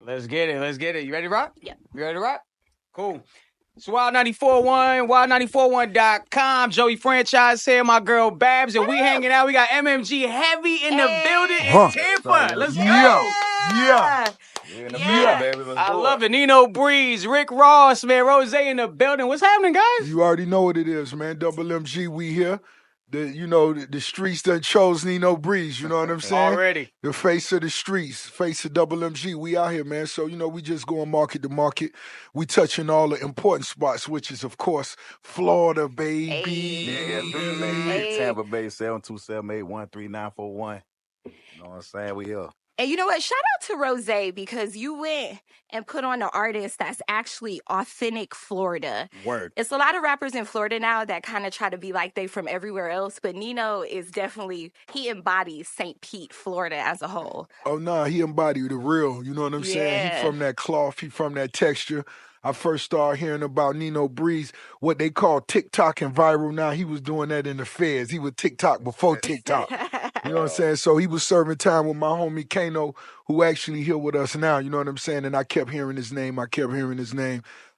Let's get it. Let's get it. You ready to rock? Yeah. You ready to rock? Cool. It's Wild 94.1, wild941.com. Joey Franchise here, my girl Babs, and we hanging out. We got MMG Heavy in the building in Tampa. Let's go. Yeah. We in the building, baby. Let's I do love it. it. Nino Breeze, Rick Ross, man, Rose in the building. What's happening, guys? You already know what it is, man. Double MG, we here. The streets done chose Nino Breeze, you know what I'm saying? Already. The face of the streets, face of Double MG, we out here, man. So, we just going market to market. We touching all the important spots, which is, of course, Florida, baby. Yeah, baby. Tampa Bay 727813941. You know what I'm saying? We here. And you know what? Shout out to Rose because you went and put on an artist that's actually authentic Florida. Word. It's a lot of rappers in Florida now that kind of try to be like they from everywhere else, but Nino is definitely, he embodies St. Pete, Florida as a whole. Oh, nah, he embodied the real, you know what I'm saying? He from that cloth, he from that texture. I first started hearing about Nino Breeze, what they call TikTok and viral now. He was doing that in the feds. He was TikTok before TikTok. You know what I'm saying? So he was serving time with my homie Kano, who actually here with us now. You know what I'm saying? And I kept hearing his name.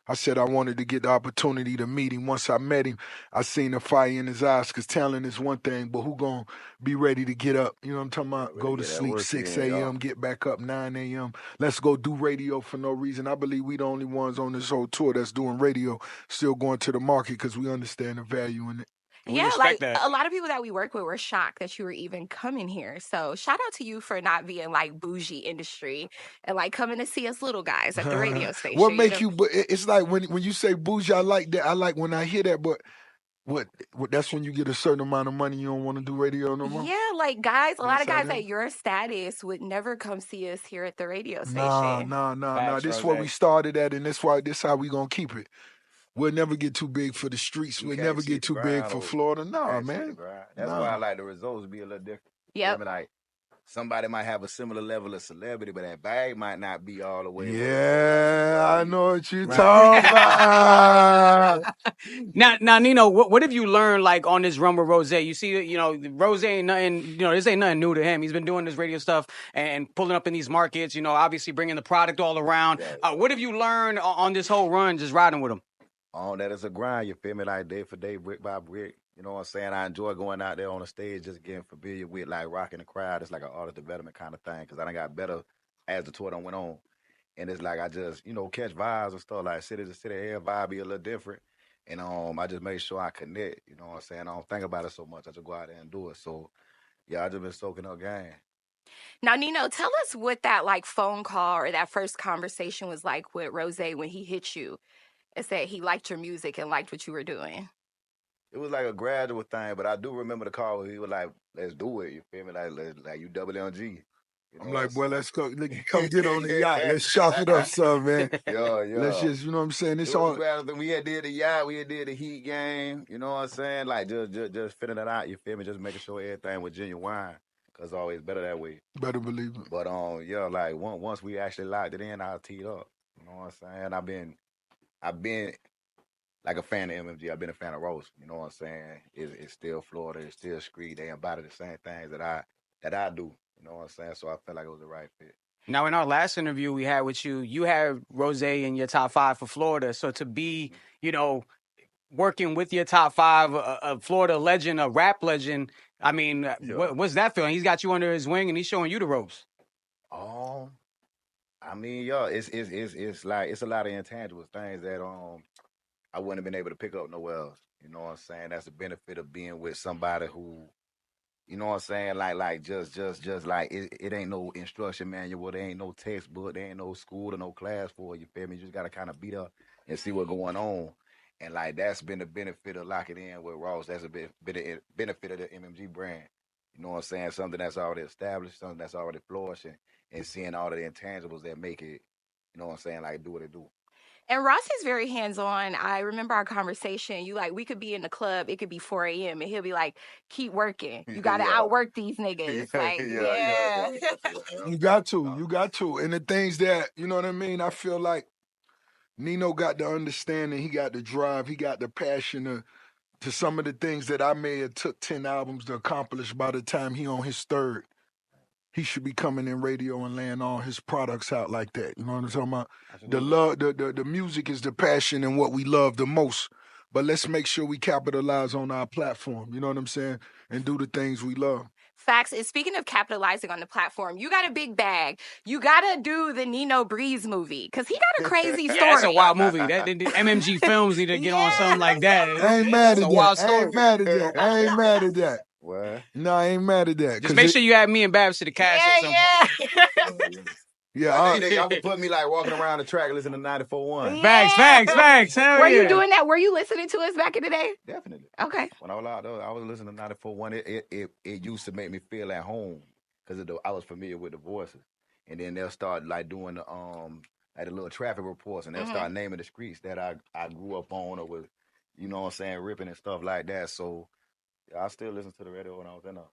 I said I wanted to get the opportunity to meet him. Once I met him, I seen the fire in his eyes because talent is one thing, but who gonna be ready to get up? You know what I'm talking about? Go to sleep 6 a.m., get back up 9 a.m. Let's go do radio for no reason. I believe we the only ones on this whole tour that's doing radio, still going to the market because we understand the value in it. Yeah, like a lot of people that we work with were shocked that you were even coming here. So shout out to you for not being like bougie industry and like coming to see us little guys at the radio station. What make you? But it's like when you say bougie, I like that. I like when I hear that. But what? That's when you get a certain amount of money. You don't want to do radio no more. Yeah, like guys, a lot of guys at your status would never come see us here at the radio station. Nah. This is where we started at, and this how we gonna keep it. We'll never get too big for the streets. We'll never get too big for Florida. Nah, man. That's why I like the results be a little different. Yeah. Like somebody might have a similar level of celebrity, but that bag might not be all the way. Yeah, I know what you're talking about. Now, Nino, what have you learned like on this run with Rose? You see, Rose ain't nothing. This ain't nothing new to him. He's been doing this radio stuff and pulling up in these markets. Obviously bringing the product all around. What have you learned on this whole run, just riding with him? That is a grind, you feel me? Like day for day, brick by brick. You know what I'm saying? I enjoy going out there on the stage, just getting familiar with like rocking the crowd. It's like an artist development kind of thing because I done got better as the tour done went on. And it's like I just, catch vibes and stuff like city to city, air vibe be a little different. And I just make sure I connect. You know what I'm saying? I don't think about it so much. I just go out there and do it. So, yeah, I just been soaking up game. Now, Nino, tell us what that like phone call or that first conversation was like with Rose when he hit you and said he liked your music and liked what you were doing. It was like a gradual thing, but I do remember the call where he was like, "Let's do it." You feel me? Like you double MG. I'm like, boy, let's go. Come get on the yacht. Let's chop it up, son, man. Yeah. Let's just, you know what I'm saying? It's all. We had did the yacht. We had did the Heat game. You know what I'm saying? Like just fitting it out. You feel me? Just making sure everything was genuine. Cause it's always better that way. Better believe it. But like once we actually locked it in, I'll tee it up. You know what I'm saying? I've been like a fan of MMG. I've been a fan of Rose. You know what I'm saying? It's still Florida. It's still street. They embody the same things that I do. You know what I'm saying? So I felt like it was the right fit. Now, in our last interview we had with you, you had Rose in your top 5 for Florida. So to be, working with your top 5, a Florida legend, a rap legend, I mean, what's that feeling? He's got you under his wing and he's showing you the ropes. I mean, it's like it's a lot of intangible things that I wouldn't have been able to pick up nowhere else. You know what I'm saying? That's the benefit of being with somebody who, you know what I'm saying? Like just like it ain't no instruction manual, there ain't no textbook, there ain't no school or no class for it, you feel me? You just gotta kind of beat up and see what's going on. And like that's been the benefit of locking in with Ross. That's a benefit of the MMG brand. You know what I'm saying? Something that's already established, something that's already flourishing, and seeing all of the intangibles that make it, you know what I'm saying, like do what it do. And Ross is very hands-on. I remember our conversation. You like, we could be in the club. It could be 4 a.m. and he'll be like, keep working. You got to outwork these niggas. Like, You got to. And the things that, you know what I mean? I feel like Nino got the understanding. He got the drive. He got the passion to some of the things that I may have took 10 albums to accomplish by the time he on his third. he should be coming in radio and laying all his products out like that. You know what I'm talking about? Absolutely. The love, the music is the passion and what we love the most. But let's make sure we capitalize on our platform. You know what I'm saying? And do the things we love. Facts. And speaking of capitalizing on the platform, you got a big bag. You gotta do the Nino Breeze movie because he got a crazy story. Yeah, that's a wild movie. That MMG Films need to get on something like that. I ain't mad It's at a wild that. I story. ain't mad at that. I ain't mad at that. What? No, I ain't mad at that. Just make sure you have me and Babs to the cast or something. Yeah, Y'all can put me like walking around the track listening to 94.1. Facts. Hell Were yeah. you doing that? Were you listening to us back in the day? Definitely. Okay. When I was out there, I was listening to 94.1. It used to make me feel at home because I was familiar with the voices. And then they'll start like doing the like the little traffic reports, and they'll start naming the streets that I grew up on or was, you know what I'm saying, ripping and stuff like that. So I still listen to the radio when I was in there.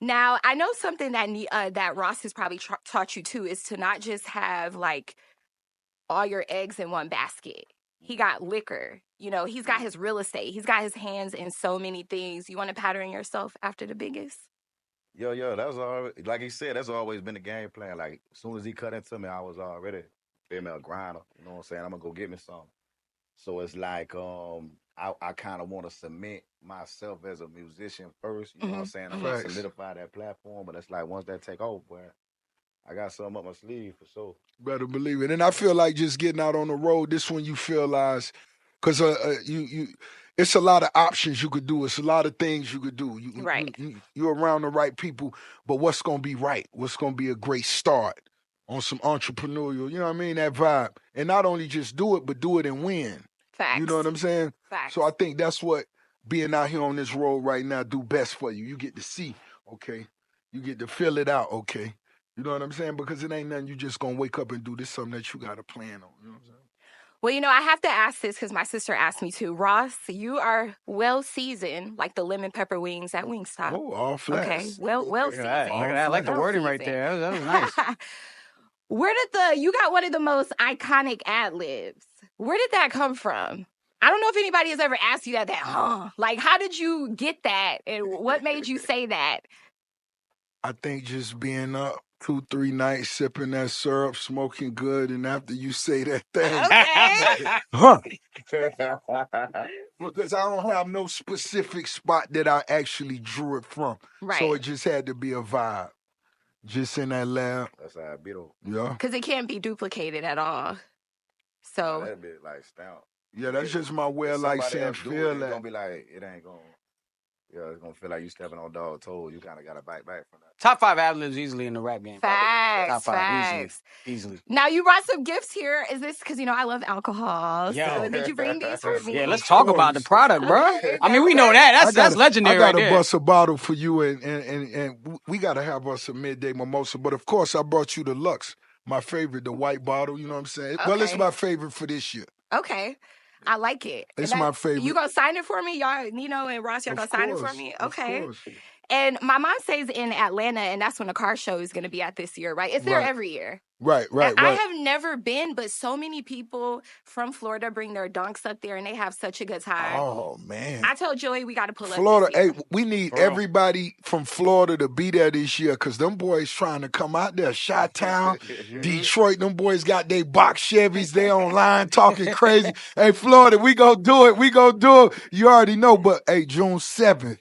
Now, I know something that Ross has probably taught you too is to not just have like all your eggs in one basket. He got liquor. You know, he's got his real estate. He's got his hands in so many things. You want to pattern yourself after the biggest? Yo, that was always, like he said, that's always been the game plan. Like, as soon as he cut into me, I was already female grinder. You know what I'm saying? I'm going to go get me some. So it's like, I kind of want to cement myself as a musician first. You know what I'm saying? I'm going to solidify that platform. But it's like, once that take off, boy, I got something up my sleeve for sure. Better believe it. And I feel like just getting out on the road, this one you realize, because it's a lot of options you could do. It's a lot of things you could do. You're around the right people, but what's going to be right? What's going to be a great start on some entrepreneurial, you know what I mean, that vibe. And not only just do it, but do it and win. Facts. You know what I'm saying? Facts. So I think that's what being out here on this road right now do best for you. You get to see, okay? You get to feel it out, okay? You know what I'm saying? Because it ain't nothing you just gonna wake up and do. This something that you got to plan on. You know what I'm saying? Well, you know, I have to ask this because my sister asked me to. Ross, you are well seasoned, like the lemon pepper wings at Wingstop. Oh, all flats. Okay, well seasoned. I like the wording right there. That was nice. You got one of the most iconic ad-libs. Where did that come from? I don't know if anybody has ever asked you that, like, how did you get that? And what made you say that? I think just being up 2-3 nights, sipping that syrup, smoking good, and after you say that thing, because I don't have no specific spot that I actually drew it from. Right. So it just had to be a vibe. Just in that lab. That's how I beat on. Yeah. Because it can't be duplicated at all. So. That'd be like stout. Yeah, that's just my way of like saying feel that. It's gonna be like, it ain't gonna. Yeah, it's gonna feel like you stepping on dog toes. You kind of got to bite back from that. Top 5 ad-libs easily in the rap game. Facts. Top 5, facts. Easily. Now, you brought some gifts here. Is this because, you know, I love alcohol? Yo. So did you bring these for me? Yeah, let's talk about the product, bro. I mean, we know that. That's legendary right there. I got to bust a bottle for you, and we got to have us a midday mimosa. But, of course, I brought you the Lux, my favorite, the white bottle. You know what I'm saying? Okay. Well, it's my favorite for this year. Okay. I like it. It's my favorite. You gonna sign it for me? Y'all, Nino and Ross, y'all gonna sign it for me? Okay. And my mom stays in Atlanta, and that's when the car show is gonna be at this year, right? It's there every year. Right. I have never been, but so many people from Florida bring their dunks up there, and they have such a good time. Oh, man. I told Joey we got to pull up Florida, this year. hey, we need everybody from Florida to be there this year because them boys trying to come out there. Chi-Town, Detroit, them boys got their box Chevys. They online talking crazy. Hey, Florida, we gonna do it. We gonna do it. You already know, but hey, June 7th,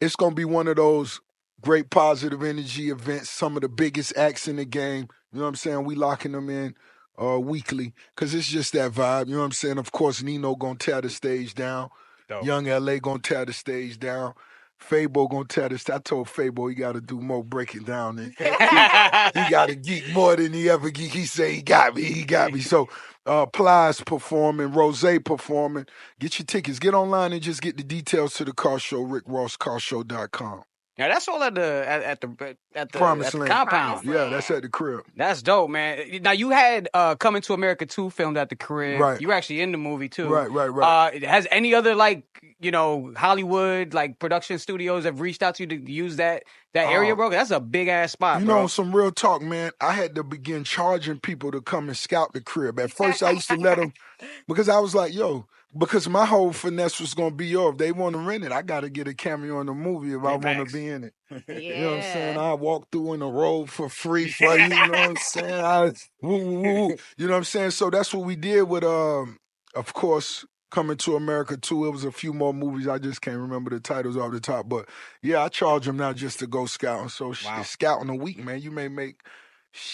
it's gonna be one of those great positive energy events, some of the biggest acts in the game. You know what I'm saying? We locking them in weekly because it's just that vibe. You know what I'm saying? Of course, Nino gonna tear the stage down. Dope. Young LA gonna tear the stage down. Fabo gonna tear the stage. I told Fabo he got to do more breaking down. He got to geek more than he ever geek. He say he got me. So Plies performing, Rose performing. Get your tickets. Get online and just get the details to the car show, rickrosscarshow.com. Yeah, that's all at the Promised Land compound. Yeah, that's at the crib. That's dope, man. Now you had Coming to America 2 filmed at the crib. Right. You were actually in the movie too. Right. Has any other Hollywood production studios have reached out to you to use that area, bro? That's a big ass spot. You know, some real talk, man. I had to begin charging people to come and scout the crib. At first, I used to let them because I was like, because my whole finesse was going to be, if they want to rent it, I got to get a cameo in the movie if I want to be in it. Yeah. You know what I'm saying? I walk through in a robe for free for you. You know what I'm saying? You know what I'm saying? So that's what we did with, of course, Coming to America 2. It was a few more movies. I just can't remember the titles off the top. But yeah, I charge them now just to go scouting. So scouting a week, man, you may make,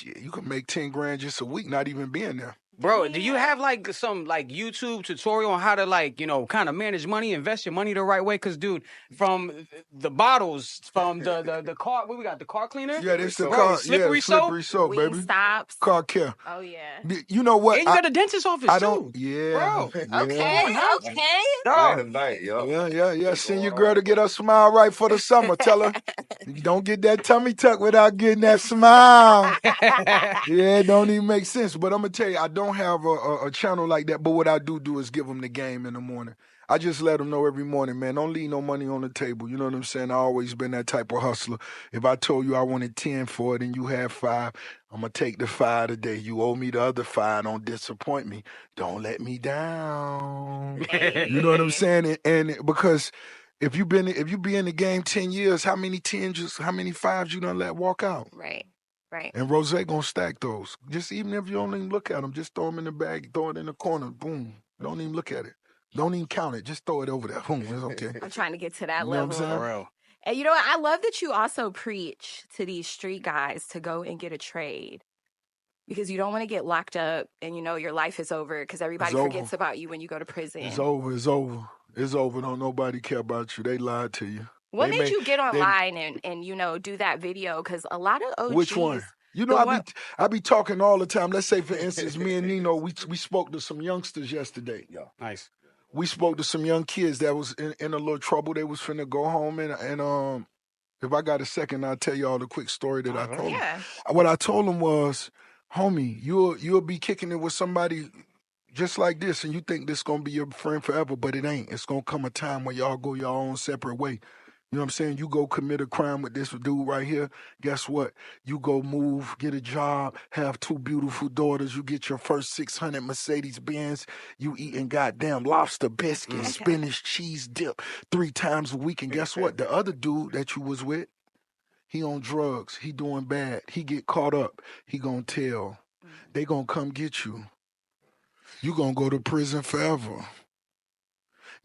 you can make 10 grand just a week, not even being there. Bro, do you have like some like YouTube tutorial on how to like, kind of manage money, invest your money the right way? Because dude, from the bottles, from the car, what we got, the car cleaner? Yeah, this the Bro, car. slippery Slippery soap, Wing baby. stops. Car care. Oh yeah. You know what? And you got a dentist office I too. don't. Yeah. Bro. Okay. Dog. Yeah. Send your girl to get her smile right for the summer. Tell her, you don't get that tummy tuck without getting that smile. Yeah, it don't even make sense. But I'm gonna tell you, I don't have a channel like that. But what I do is give them the game in the morning. I just let them know every morning, man, don't leave no money on the table. You know what I'm saying? I always been that type of hustler. If I told you I wanted 10 for it and you had 5, I'm going to take the 5 today. You owe me the other 5. Don't disappoint me. Don't let me down. You know what I'm saying? And because if you be in the game 10 years, how many 10s, how many 5s you done let walk out? Right. And Rose gonna stack those. Just even if you don't even look at them, just throw them in the bag, throw it in the corner, boom. Don't even look at it. Don't even count it. Just throw it over there. Boom, it's okay. I'm trying to get to that You know what I'm level. saying? For real. And you know what? I love that you also preach to these street guys to go and get a trade. Because you don't want to get locked up and your life is over because everybody forgets about you when you go to prison. It's over. Don't nobody care about you. They lied to you. What made you get online and do that video? Because a lot of OGs. Which one? I be talking all the time. Let's say, for instance, me and Nino, we spoke to some youngsters yesterday. Yeah. Nice. We spoke to some young kids that was in a little trouble. They was finna go home and if I got a second, I'll tell y'all the quick story that I told them. What I told them was, homie, you'll be kicking it with somebody just like this, and you think this gonna be your friend forever, but it ain't. It's gonna come a time where y'all go your own separate way. You know what I'm saying? You go commit a crime with this dude right here. Guess what? You go move, get a job, have 2 beautiful daughters. You get your first 600 Mercedes Benz. You eating goddamn lobster biscuit, spinach, cheese dip 3 times a week. And guess what? The other dude that you was with, he on drugs. He doing bad. He get caught up. He gonna tell. They gonna come get you. You gonna go to prison forever.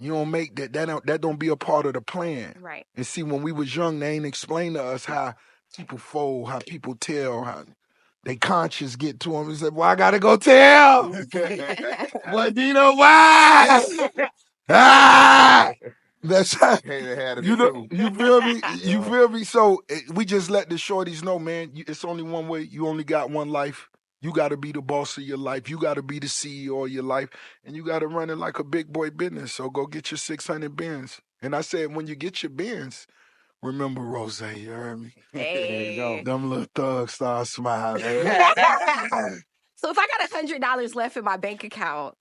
You don't make that don't be a part of the plan. Right. And see, when we was young, they ain't explain to us how people fold, how people tell, how they conscience get to them and say, well, I gotta go tell. But you know why? That's how, you feel me? You feel me? So we just let the shorties know, man, it's only one way. You only got one life. You got to be the boss of your life. You got to be the CEO of your life. And you got to run it like a big boy business. So go get your 600 bins. And I said, when you get your bins, remember Rose, you heard me? Hey. There you go. Them little thugs start smiling. So if I got $100 left in my bank account,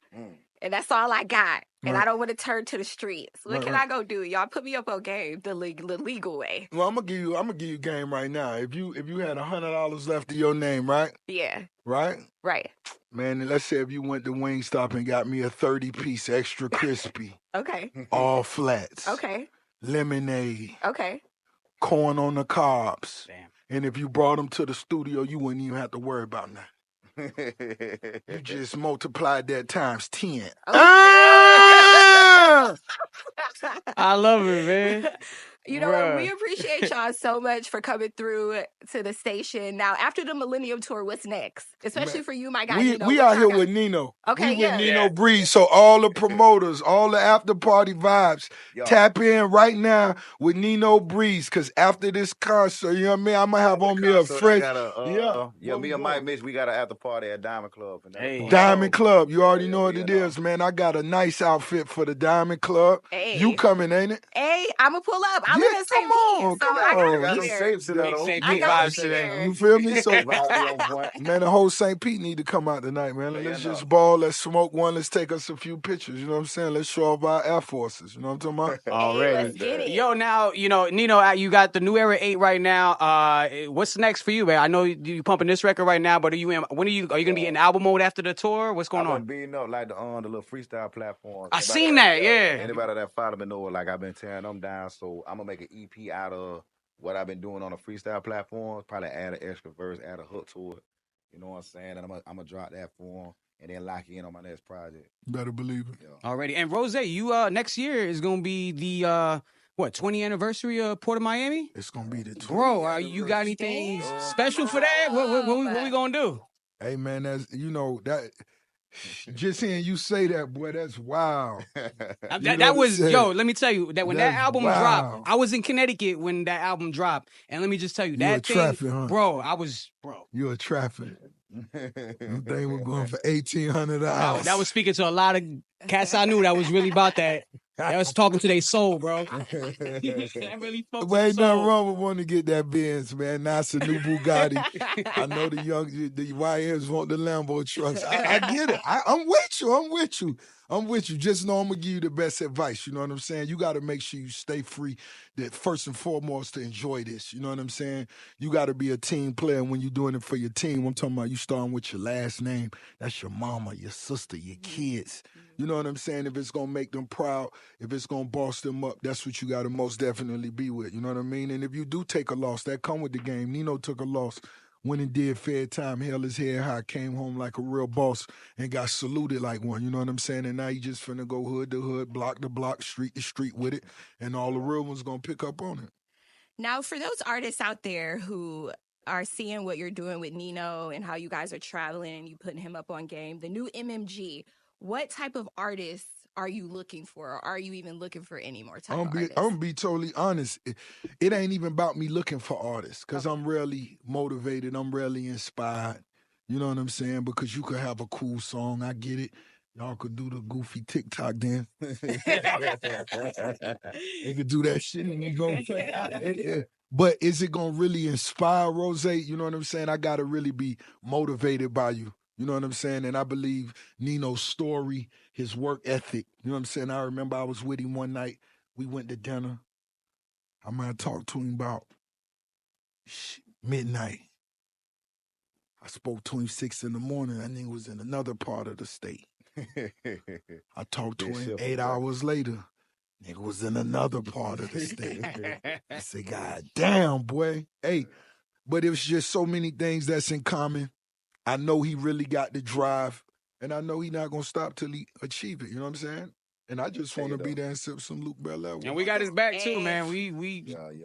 and that's all I got, and I don't want to turn to the streets, what can I go do? Y'all put me up on game the legal way. Well, I'm gonna give you game right now. If you had $100 left in your name, right? Yeah. Right? Right. Man, let's say if you went to Wingstop and got me a 30-piece extra crispy. Okay. All flats. Okay. Lemonade. Okay. Corn on the cobs. Damn. And if you brought them to the studio, you wouldn't even have to worry about nothing. You just multiplied that times 10. I love it, man. You know what? We appreciate y'all so much for coming through to the station. Now, after the Millennium Tour, what's next? Especially for you, my guy. We out here with Nino. Okay, we with Nino Breeze. So all the promoters, all the after party vibes, tap in right now with Nino Breeze. Because after this concert, you know what I mean? I'm gonna have on me a fresh. Me and Mike Mitch, we got an after party at Diamond Club. Diamond Club, you already know what it is, man. I got a nice outfit for the Diamond Club. Hey. You coming, ain't it? Hey, I'ma pull up. I live in St. Pete, so I got St. Pete vibes today. You feel me? So, man, the whole St. Pete need to come out tonight, man. Let's just ball. Let's smoke one. Let's take us a few pictures. You know what I'm saying? Let's show off our Air Forces. You know what I'm talking about? Already. Let's get it. Yo, now, Nino, you got the New Era 8 right now. What's next for you, man? I know you pumping this record right now, but are you gonna be in album mode after the tour? What's going on? Being up like the little freestyle platform. I seen that, yeah. Anybody that follow me know, like I've been tearing them down, so I'm gonna make an EP out of what I've been doing on a freestyle platform, probably add an extra verse, add a hook to it. You know what I'm saying? And I'm gonna drop that for him and then lock in on my next project. Better believe it. Yeah. Already. And Rose, you next year is gonna be the 20th anniversary of Port of Miami? It's gonna be the 20th. Bro, you got anything special for that? What we gonna do? Hey man, that's that. Just hearing you say that, boy, that's wild. That was let me tell you that when that album dropped, I was in Connecticut when that album dropped, and let me just tell you that thing, traffic, huh? bro. You a traffic. Them thing was going for $1,800 an ounce. That was speaking to a lot of cats I knew that was really about that. That was talking to their soul, bro. That really spoke to their ain't soul. nothing wrong with wanting to get that Benz, man. Now it's a new Bugatti. I know the YNs want the Lambo trucks. I get it. I'm with you. Just know I'm going to give you the best advice. You know what I'm saying? You got to make sure you stay free. That first and foremost to enjoy this. You know what I'm saying? You got to be a team player when you're doing it for your team. I'm talking about you starting with your last name. That's your mama, your sister, your kids. You know what I'm saying? If it's going to make them proud, if it's going to boss them up, that's what you got to most definitely be with. You know what I mean? And if you do take a loss, that come with the game. Nino took a loss. Went and did fair time, held his head high, came home like a real boss and got saluted like one, you know what I'm saying? And now he just finna go hood to hood, block to block, street to street with it, and all the real ones gonna pick up on it. Now, for those artists out there who are seeing what you're doing with Nino and how you guys are traveling and you putting him up on game, the new MMG, what type of artists are you looking for? Or are you even looking for any more type of artists? I'm gonna be totally honest. It ain't even about me looking for artists, because I'm really motivated. I'm really inspired. You know what I'm saying? Because you could have a cool song. I get it. Y'all could do the goofy TikTok dance. They could do that shit and they gonna play. But is it gonna really inspire Rose? You know what I'm saying? I gotta really be motivated by you. You know what I'm saying? And I believe Nino's story, his work ethic. You know what I'm saying? I remember I was with him one night. We went to dinner. I might have talked to him about midnight. I spoke to him 6 in the morning. That nigga was in another part of the state. I talked to him 8 hours later. Nigga was in another part of the state. I said, God damn, boy. Hey, but it was just so many things that's in common. I know he really got the drive, and I know he not going to stop till he achieve it. You know what I'm saying? And I just want to be there and sip some Luke Belair. And we got his back too, man. We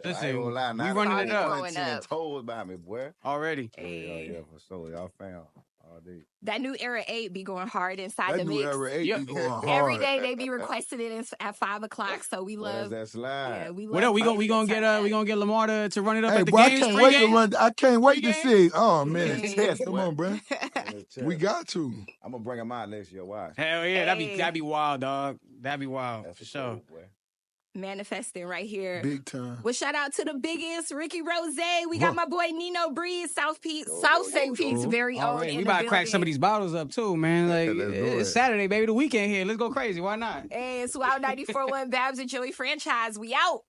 listen, we running it up. Told by me, boy. Already. Yeah, for sure. Y'all found all day. That new Era 8 be going hard inside the mix. That new Era 8 be going hard. Every day they be requesting it at 5 o'clock. So we love that slide. Yeah, we love. What up? We gonna get Lamar to run it up at the boy, games. I can't wait to see. Oh man, come on, bro. We got to. I'm gonna bring him out next year. Watch. Hell yeah, that'd be wild, dog. That'd be wild. That's for sure. Cool, manifesting right here. Big time. Well, shout out to the biggest, Ricky Rose. We got my boy Nino Breeze, South St. Pete's very own. Right. We about to crack some of these bottles up too, man. Like it's Saturday, baby, the weekend here. Let's go crazy. Why not? Hey, it's Wild 94.1 Babs and Joey franchise. We out.